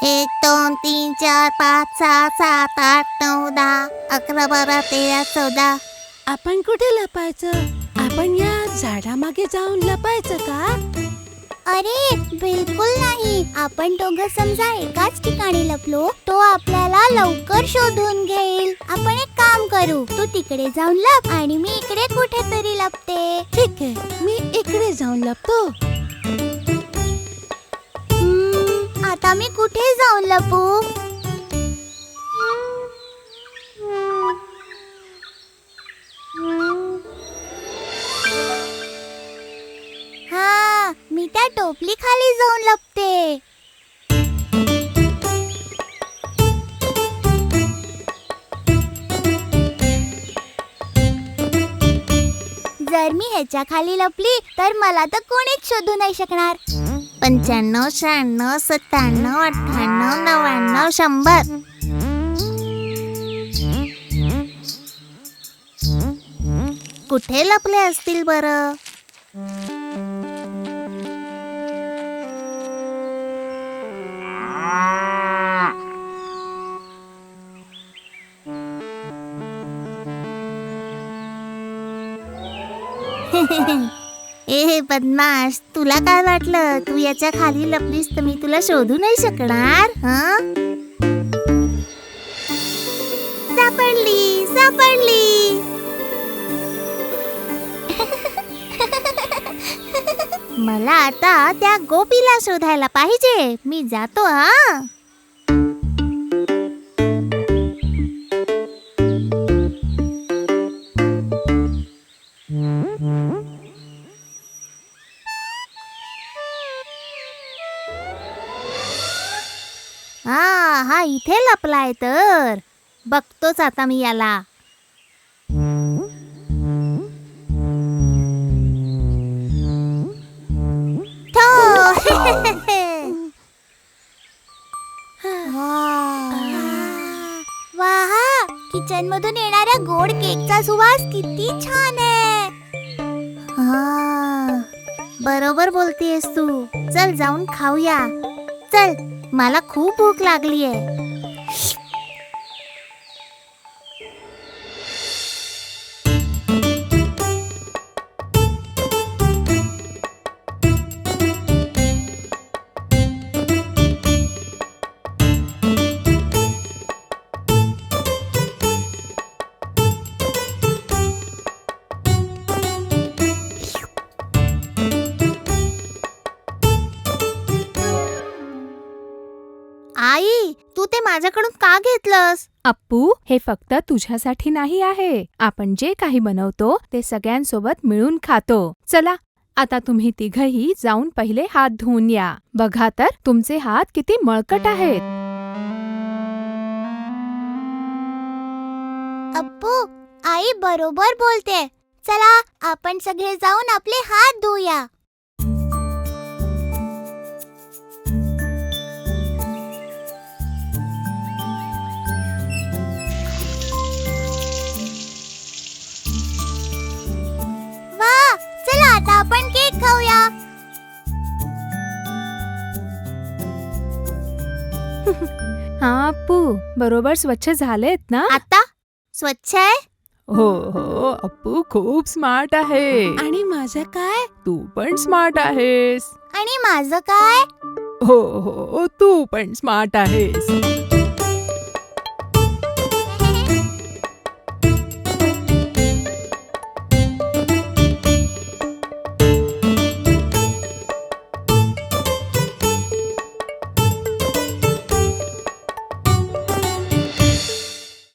1, 2, 3, 4, 5, 6, 7, 8, 9, 10, 11, 12, 13, 14. आपण कुठे लपायचं? आपण या झाडामागे जाऊन लपायचं का? अरे बिलकुल नाही. आपण दोघं समजा एकाच ठिकाणी लपलो, तो आपल्याला लवकर शोधून घेईल. आपण एक काम करू, तू तिकडे जाऊन लप आणि मी इकडे कुठेतरी लपते. ठीक आहे, मी इकडे जाऊन लपतो. आता मी कुठे जाऊन लपू? हा, मी त्या टोपली खाली जाऊन लपते. जर मी ह्याच्या खाली लपली तर मला तर कोणीच शोधू नाही शकणार. 95, 96, 97, 98, 99, 100. कुठे लपले असतील बरं? ए बदमाश, तुला काय वाटलं तू याच्या खाली लपलीस तर मी तुला शोधू नाही शकणार? सापडली सापडली. मला आता त्या गोपीला शोधायला पाहिजे. मी जातो हा. हा इथे लपलाय तर बघतोच आता मी याला. वाह, किचन मधून येणाऱ्या गोड केकचा सुवास किती छान आहे. हा, बरोबर बोलतेस तू. चल जाऊन खाऊया. चल, मला खूप भूक लागलीये. आई, तू ते माझ्याकडून का घेतलंस? अप्पू, हे फक्त तुझ्यासाठी नाही आहे. आपण जे काही बनवतो ते सगळ्यांसोबत मिळून खातो. चला, आता तुम्ही तिघही जाऊन पहिले हात धुवून या. बघा तर तुमचे हात किती मळकट आहेत. अप्पू, आई बरोबर बोलते. चला आपण सगळे जाऊन आपले हात धुऊया. वा, चला आता आपण केक खाऊया. हा अप्पू, बरोबर स्वच्छ झालेत ना? आता स्वच्छ आहे? हो हो अप्पू खूप स्मार्ट आहे. आणि माझं काय? तू पण स्मार्ट आहेस. आणि माझं काय? हो हो तू पण स्मार्ट आहेस.